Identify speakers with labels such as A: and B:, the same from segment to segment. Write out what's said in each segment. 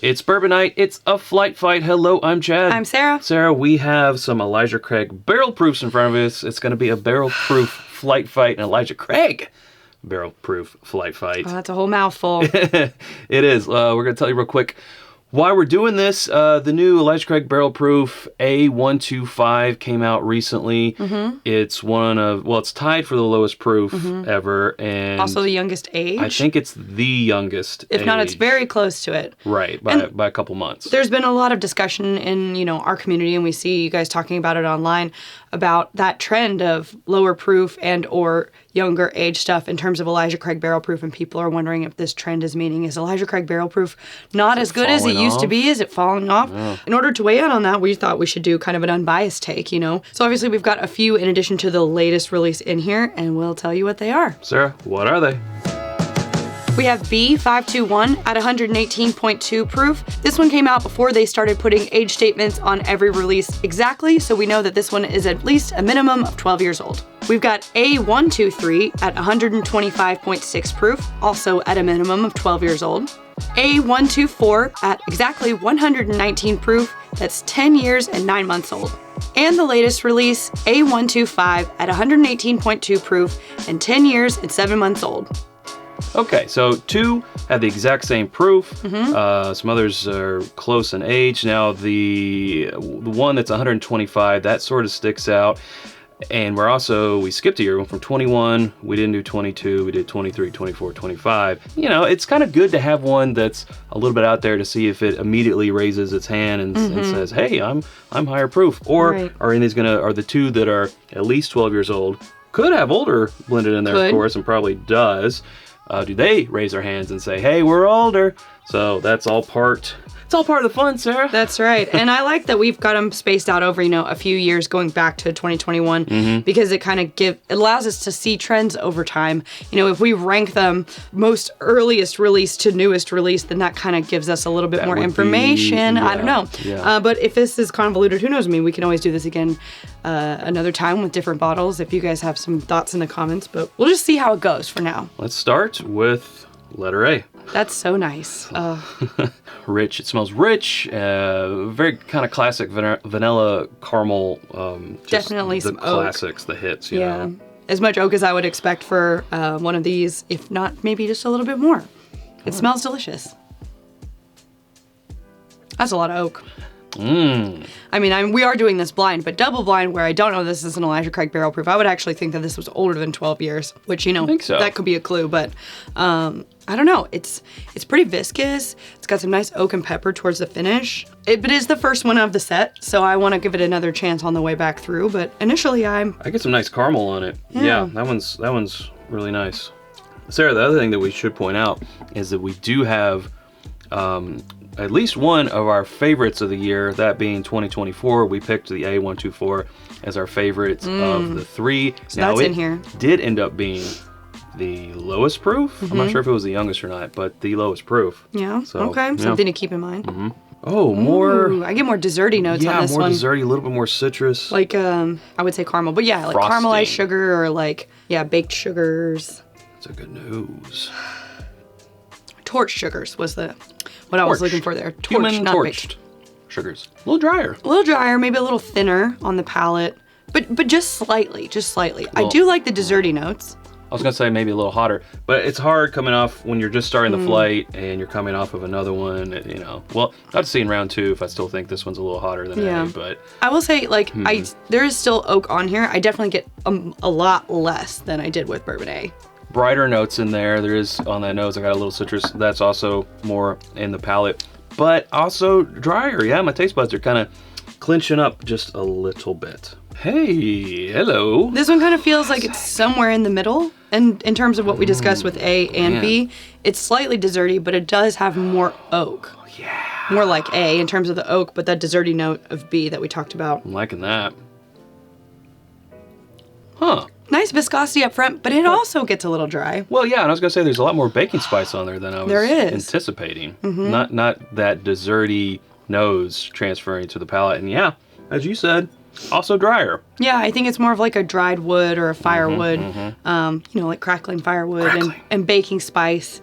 A: It's Bourbon Night. It's a flight fight. Hello, I'm Chad.
B: I'm Sarah.
A: Sarah, we have some Elijah Craig barrel proofs in front of us. It's going to be a barrel proof flight fight, and Elijah Craig barrel proof flight fight.
B: Oh, that's a whole mouthful.
A: It is. We're going to tell you real quick why we're doing this. The new Elijah Craig barrel proof A125 came out recently. It's it's tied for the lowest proof ever, and
B: Also the youngest age.
A: I think it's the youngest
B: If not, it's
A: age.
B: very close to it.
A: Right, by a couple months.
B: There's been a lot of discussion in, our community, and we see you guys talking about it online, about that trend of lower proof and or younger age stuff in terms of Elijah Craig barrel proof, and people are wondering if this trend is Elijah Craig barrel proof not as good as it used to be? Is it falling off?
A: Yeah.
B: In order to weigh in on that, we thought we should do kind of an unbiased take, So obviously we've got a few in addition to the latest release in here, and we'll tell you what they are.
A: Sarah, what are they?
B: We have B521 at 118.2 proof. This one came out before they started putting age statements on every release exactly, so we know that this one is at least a minimum of 12 years old. We've got A123 at 125.6 proof, also at a minimum of 12 years old. A124 at exactly 119 proof, that's 10 years and 9 months old. And the latest release, A125 at 118.2 proof and 10 years and 7 months old.
A: Okay, so two have the exact same proof. Some others are close in age. Now the one that's 125, that sort of sticks out. And we skipped a year, went from 21, we didn't do 22, we did 23, 24, 25. It's kind of good to have one that's a little bit out there to see if it immediately raises its hand and says, hey, I'm higher proof. Or are the two that are at least 12 years old, could have older blended in there, of course, and probably does. Do they raise their hands and say, hey, we're older? So it's all part of the fun, Sarah.
B: That's right. And I like that we've got them spaced out over, a few years going back to 2021 because it kind of it allows us to see trends over time. If we rank them most earliest release to newest release, then that kind of gives us a little bit more information. I don't know.
A: Yeah.
B: But if this is convoluted, who knows? We can always do this again another time with different bottles if you guys have some thoughts in the comments, but we'll just see how it goes for now.
A: Let's start with letter A.
B: That's so nice.
A: Rich. It smells rich. Very kind of classic vanilla caramel.
B: Definitely
A: the
B: some
A: classics, the hits. You know.
B: As much oak as I would expect for one of these, if not maybe just a little bit more. It smells delicious. That's a lot of oak. We are doing this blind, but double blind where I don't know this is an Elijah Craig barrel proof. I would actually think that this was older than 12 years, which,
A: I think so.
B: That could be a clue, but I don't know. It's pretty viscous. It's got some nice oak and pepper towards the finish. It is the first one of the set, so I want to give it another chance on the way back through, but initially I get
A: some nice caramel on it. Yeah, that one's really nice. Sarah, the other thing that we should point out is that we do have at least one of our favorites of the year, that being 2024. We picked the A124 as our favorite of the three.
B: So now, that's in here.
A: Did end up being the lowest proof. I'm not sure if it was the youngest or not, but the lowest proof.
B: Yeah,
A: so,
B: okay. Something to keep in mind.
A: Oh, more...
B: Ooh, I get more desserty notes on this one.
A: Yeah, more desserty, a little bit more citrus.
B: Like, I would say caramel, but yeah, like
A: frosting.
B: Caramelized sugar or baked sugars.
A: That's a good nose.
B: Torch sugars was what I was looking for there.
A: Human
B: not
A: torched
B: baked.
A: Sugars. A little drier.
B: A little drier, maybe a little thinner on the palate, but just slightly. I do like the desserty notes.
A: I was gonna say maybe a little hotter, but it's hard coming off when you're just starting the flight and you're coming off of another one. Well, not to see in round two if I still think this one's a little hotter than A, but
B: I will say there is still oak on here. I definitely get a lot less than I did with Bourbon A.
A: Brighter notes in there. There is on that nose. I got a little citrus. That's also more in the palate, but also drier. Yeah, my taste buds are kind of clinching up just a little bit. Hey, hello.
B: This one kind of feels like it's somewhere in the middle. And in terms of what we discussed with A and B, it's slightly desserty, but it does have more oak.
A: Oh, yeah.
B: More like A in terms of the oak, but that desserty note of B that we talked about.
A: I'm liking that. Huh.
B: Nice viscosity up front, but it also gets a little dry.
A: Well, yeah, and I was gonna say there's a lot more baking spice on there than I was anticipating.
B: Mm-hmm.
A: Not that desserty nose transferring to the palate, and yeah, as you said, also drier.
B: Yeah, I think it's more of like a dried wood or a firewood, like crackling firewood and baking spice,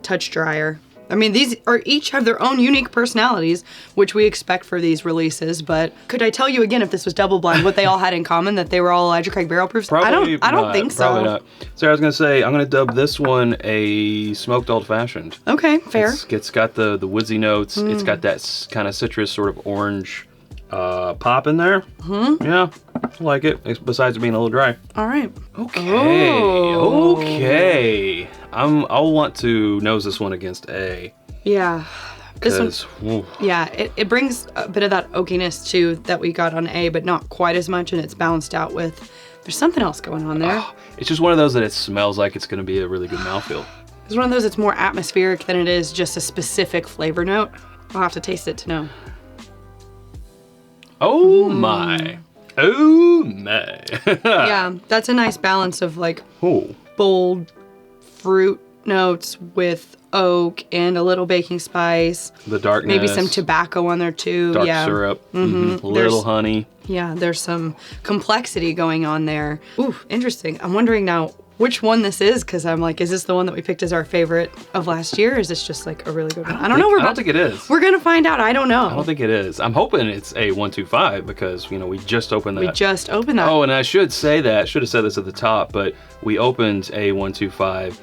B: touch drier. I mean, these are each have their own unique personalities, which we expect for these releases. But could I tell you again, if this was double blind, what they all had in common, that they were all Elijah Craig barrel proofs? I don't think so.
A: Probably not. So I was gonna say, I'm gonna dub this one a smoked old fashioned.
B: Okay, fair.
A: It's got the woodsy notes. It's got that kind of citrus sort of orange pop in there. Yeah, I like it. Besides it being a little dry.
B: All right.
A: Okay.
B: Oh.
A: Okay. I'll want to nose this one against A.
B: Yeah. This
A: one,
B: yeah, it brings a bit of that oakiness too that we got on A, but not quite as much, and it's balanced out with. There's something else going on there.
A: It's just one of those that it smells like it's going to be a really good mouthfeel.
B: It's one of those that's more atmospheric than it is just a specific flavor note. I'll have to taste it to know.
A: Oh my. Oh my.
B: Yeah, that's a nice balance of like bold fruit notes with oak and a little baking spice.
A: The darkness.
B: Maybe some tobacco on there too.
A: Dark syrup. Little honey.
B: Yeah, there's some complexity going on there. Ooh, interesting. I'm wondering now which one this is, because I'm like, is this the one that we picked as our favorite of last year? Or is this just like a really good one? I don't know.
A: I don't think it is.
B: We're gonna find out. I don't know.
A: I don't think it is. I'm hoping it's A125 because, you know, we just opened that.
B: We just opened that.
A: Oh, and I should say that. Should have said this at the top, but we opened A125,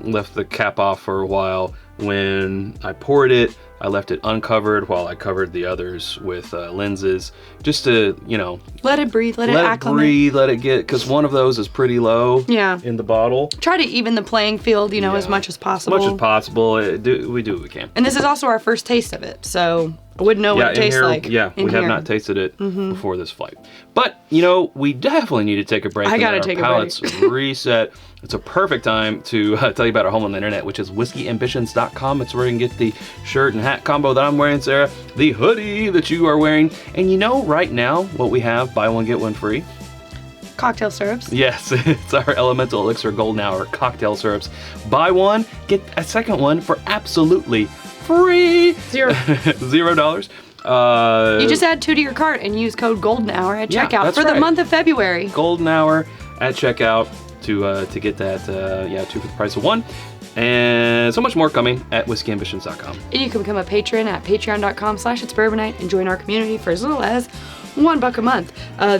A: left the cap off for a while. When I poured it, I left it uncovered while I covered the others with lenses, just to, you know,
B: let it breathe, let it acclimate.
A: Breathe, let it get, because one of those is pretty low.
B: Yeah.
A: In the bottle.
B: Try to even the playing field, you know, as much as possible.
A: As much as possible. We do what we can.
B: And this is also our first taste of it, so I wouldn't know what it tastes like.
A: Yeah, we have not tasted it before this flight. But, you know, we definitely need to take a break.
B: I gotta take a break.
A: Our palates reset. It's a perfect time to tell you about our home on the internet, which is whiskyambitions.com. It's where you can get the shirt and hat combo that I'm wearing, Sarah, the hoodie that you are wearing. And you know right now what we have, buy one, get one free?
B: Cocktail syrups.
A: Yes, it's our Elemental Elixir Golden Hour cocktail syrups. Buy one, get a second one for absolutely free. $0.
B: You just add 2 to your cart and use code Golden Hour at checkout for the month of February.
A: Golden Hour at checkout to get that 2 for the price of 1. And so much more coming at whiskyambitions.com.
B: And you can become a patron at patreon.com/itsbourbonnight and join our community for as little as $1 a month.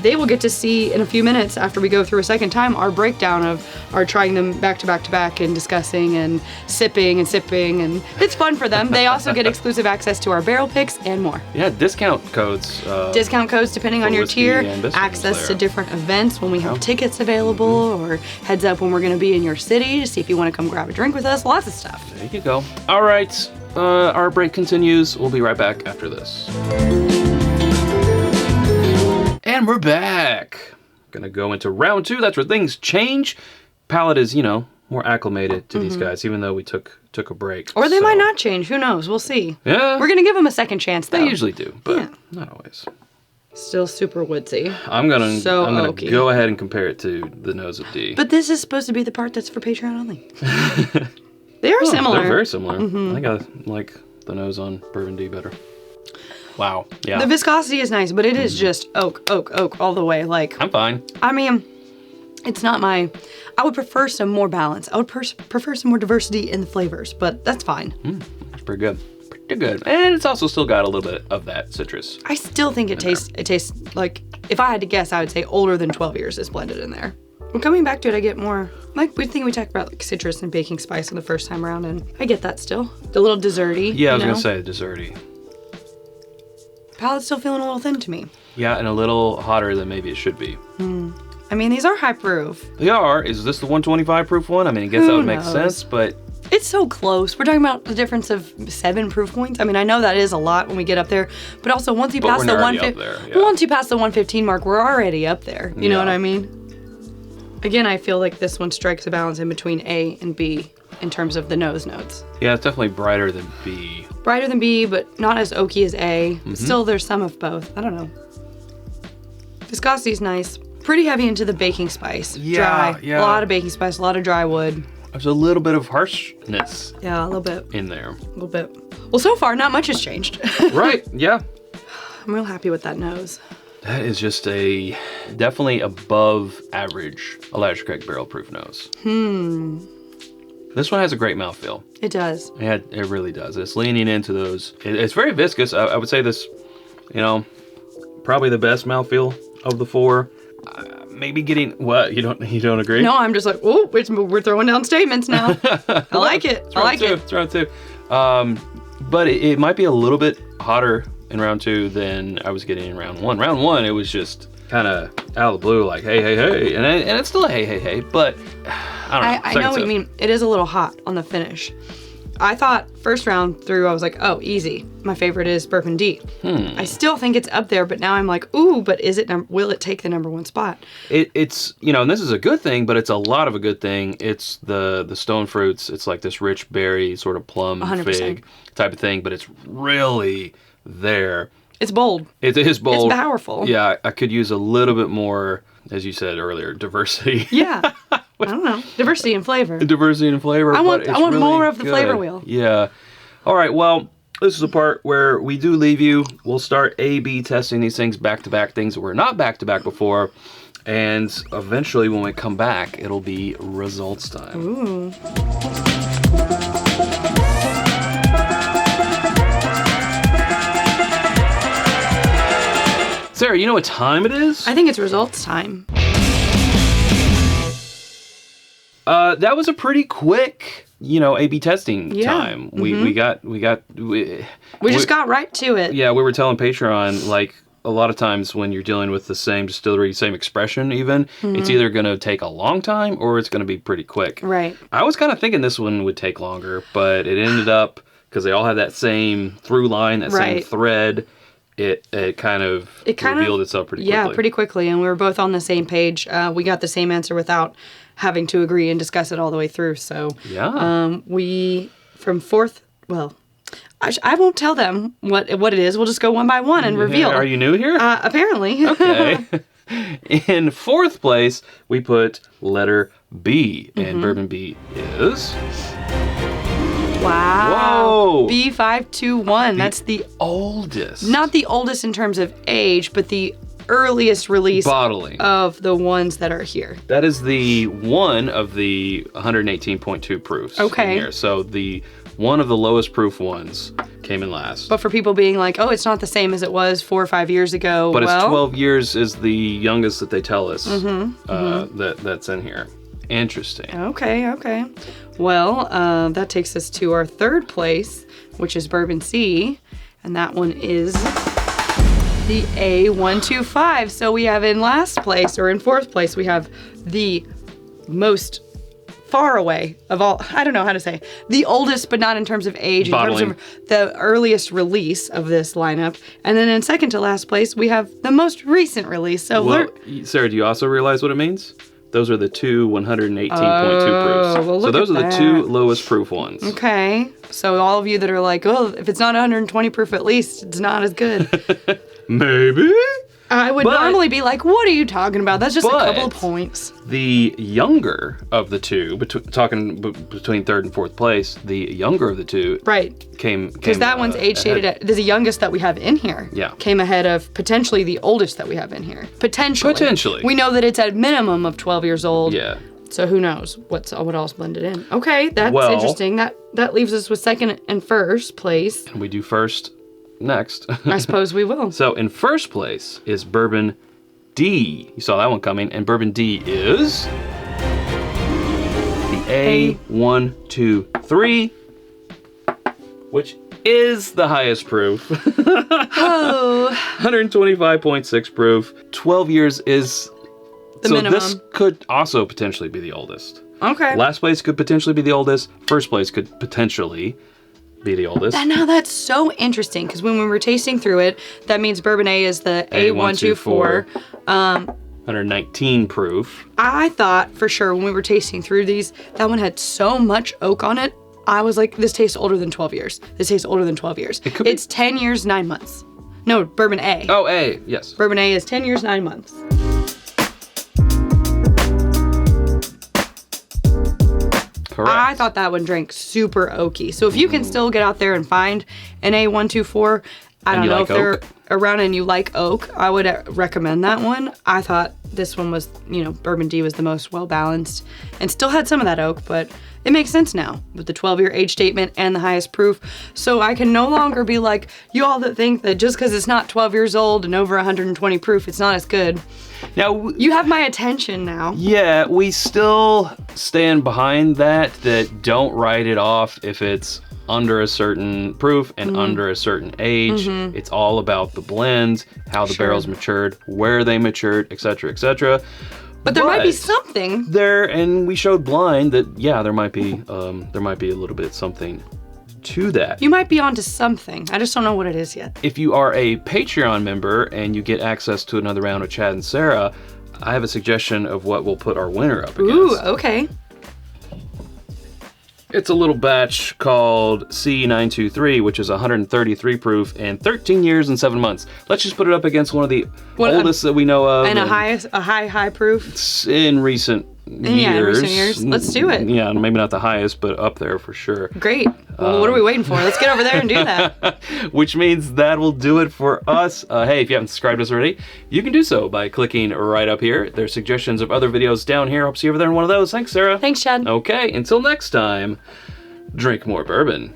B: They will get to see in a few minutes after we go through a second time our breakdown of our trying them back to back to back and discussing and sipping, and it's fun for them. They also get exclusive access to our barrel picks and more.
A: Yeah, discount codes.
B: Discount codes depending on your tier, access to different events when we have tickets available, or heads up when we're going to be in your city to see if you want to come grab a drink with us. Lots of stuff.
A: There you go. All right, our break continues. We'll be right back after this. And we're back. Gonna go into round 2. That's where things change. Palate is, you know, more acclimated to these guys, even though we took a break.
B: Or they might not change. Who knows? We'll see.
A: Yeah.
B: We're gonna give them a second chance, though.
A: They usually do, but not always.
B: Still super woodsy.
A: I'm gonna go ahead and compare it to the nose of D.
B: But this is supposed to be the part that's for Patreon only. They are similar.
A: They're very similar. I think I like the nose on Bourbon D better. Wow. Yeah.
B: The viscosity is nice, but it is just oak all the way. Like,
A: I'm fine.
B: I mean, it's not my. I would prefer some more balance. I would prefer some more diversity in the flavors, but that's fine.
A: It's pretty good. Pretty good. And it's also still got a little bit of that citrus.
B: I still think it tastes. It tastes like, if I had to guess, I would say older than 12 years is blended in there. Well, coming back to it, I get more, like, we talked about like citrus and baking spice in the first time around, and I get that still. The little desserty.
A: Yeah, I was gonna say desserty.
B: Palate's still feeling a little thin to me.
A: Yeah, and a little hotter than maybe it should be.
B: I mean, these are high proof.
A: They are. Is this the 125 proof one? I mean, I guess that would make sense, but...
B: It's so close. We're talking about the difference of 7 proof points. I mean, I know that is a lot when we get up there, but also once you pass the 115, once you pass the 115 mark, we're already up there. You know what I mean? Again, I feel like this one strikes a balance in between A and B in terms of the nose notes.
A: Yeah, it's definitely brighter than B.
B: Brighter than B, but not as oaky as A. Still, there's some of both. I don't know. Viscosity's nice. Pretty heavy into the baking spice. Dry. A lot of baking spice, a lot of dry wood.
A: There's a little bit of harshness.
B: Yeah, a little bit.
A: In there.
B: A little bit. Well, so far, not much has changed.
A: Right, yeah.
B: I'm real happy with that nose.
A: That is just a definitely above average Elijah Craig barrel proof nose. This one has a great mouthfeel.
B: It does.
A: Yeah, it really does. It's leaning into those. It's very viscous. I would say this, probably the best mouthfeel of the 4. Maybe getting what? You don't agree?
B: No, I'm just like, oh, we're throwing down statements now. I like it. I like it.
A: It's round 2. But it might be a little bit hotter in round 2 than I was getting in round 1. Round 1, it was just kind of out of the blue, like, hey, hey, hey. And it's still a hey, hey, hey, but I don't know.
B: I know what you mean. It is a little hot on the finish. I thought first round through, I was like, oh, easy. My favorite is Bourbon D. I still think it's up there, but now I'm like, ooh, but will it take the number 1 spot?
A: It's, and this is a good thing, but it's a lot of a good thing. It's the stone fruits. It's like this rich berry, sort of plum
B: 100%.
A: fig type of thing, but it's really there.
B: It's bold.
A: It is bold.
B: It's powerful.
A: Yeah, I could use a little bit more, as you said earlier, diversity.
B: Yeah. I don't know. Diversity in flavor.
A: Diversity in flavor.
B: I want
A: really
B: more of the
A: good.
B: flavor wheel.
A: Yeah. All right. Well, this is the part where we do leave you. We'll start A/B testing these things back to back, things that were not back to back before, and eventually, when we come back, it'll be results time.
B: Ooh.
A: Sarah, you know what time it is?
B: I think it's results time.
A: That was a pretty quick, A/B testing time.
B: Mm-hmm.
A: We
B: just got right to it.
A: Yeah, we were telling Patreon, like, a lot of times when you're dealing with the same distillery, same expression even, it's either going to take a long time or it's going to be pretty quick.
B: Right.
A: I was kind of thinking this one would take longer, but it ended up, because they all had that same through line, that same thread, it kind of revealed itself pretty quickly.
B: Yeah, pretty quickly, and we were both on the same page. We got the same answer without having to agree and discuss it all the way through. So we, from fourth, well, I won't tell them what it is. We'll just go one by one and reveal.
A: Are you new here?
B: Apparently.
A: Okay. In 4th place, we put letter B, and Bourbon B is...
B: Wow.
A: Whoa.
B: B521. That's the
A: oldest.
B: Not the oldest in terms of age, but the earliest release
A: bottling
B: of the ones that are here.
A: That is the one of the 118.2 proofs.
B: Okay.
A: In here. So the one of the lowest proof ones came in last.
B: But for people being like, oh, it's not the same as it was 4 or 5 years ago.
A: But it's 12 years is the youngest that they tell us that's in here. Interesting.
B: Okay. Well, that takes us to our 3rd place, which is Bourbon C, and that one is the A125. So we have in last place, or in 4th place, we have the most far away of all, I don't know how to say, the oldest, but not in terms of age,
A: bottling.
B: In terms of the earliest release of this lineup. And then in second to last place, we have the most recent release. So
A: Sarah, do you also realize what it means? Those are the two 118.2 proofs.
B: Well,
A: so those are the 2 lowest proof ones.
B: Okay. So all of you that are like, oh, if it's not 120 proof at least, it's not as good.
A: Maybe?
B: I would normally be like, what are you talking about? That's just a couple of points.
A: The younger of the two, between 3rd and 4th place, the younger of the two came
B: because that one's age shaded. The youngest that we have in here came ahead of potentially the oldest that we have in here. Potentially. We know that it's at minimum of 12 years old.
A: Yeah.
B: So who knows what else blended in. Okay, that's interesting. That leaves us with 2nd and 1st place.
A: And we do 1st next.
B: I suppose we will.
A: So in 1st place is Bourbon D. You saw that one coming. And Bourbon D is the A123, which is the highest proof. 125.6 proof. 12 years is the minimum. This could also potentially be the oldest.
B: Okay.
A: Last place could potentially be the oldest. 1st place could potentially be the oldest.
B: Now that's so interesting because when we were tasting through it, that means Bourbon A is the A124.
A: 119 proof.
B: I thought for sure when we were tasting through these, that one had so much oak on it. I was like, this tastes older than 12 years. This tastes older than 12 years. It's 10 years, 9 months. No, Bourbon A.
A: Oh, A, yes.
B: Bourbon A is 10 years, 9 months.
A: Correct.
B: I thought that one drank super oaky. So if you can still get out there and find an A124, I don't
A: you
B: know
A: like
B: if they're
A: oak?
B: around and you like oak, I would recommend that one. I thought this one was, Bourbon D was the most well-balanced and still had some of that oak, but it makes sense now with the 12-year age statement and the highest proof. So I can no longer be like, you all that think that just because it's not 12 years old and over 120 proof, it's not as good.
A: Now,
B: You have my attention now.
A: yeah, we still stand behind that don't write it off if it's under a certain proof and under a certain age. It's all about the blends, how the barrels matured, where they matured, etc., etc.
B: But there might be something.
A: And we showed blind that there might be a little bit something to that.
B: You might be onto something. I just don't know what it is yet.
A: If you are a Patreon member and you get access to another round of Chad and Sarah, I have a suggestion of what we'll put our winner up against.
B: Ooh, okay.
A: It's a little batch called C923, which is 133 proof and 13 years and 7 months. Let's just put it up against one of the oldest that we know of.
B: And a high proof.
A: In recent years.
B: Yeah, in recent years. Let's do it.
A: Yeah, maybe not the highest, but up there for sure.
B: Great. Well, what are we waiting for? Let's get over there and do that.
A: Which means that will do it for us. Hey, if you haven't subscribed to us already, you can do so by clicking right up here. There's suggestions of other videos down here. Hope to see you over there in one of those. Thanks, Sarah.
B: Thanks, Chad.
A: Okay, until next time, drink more bourbon.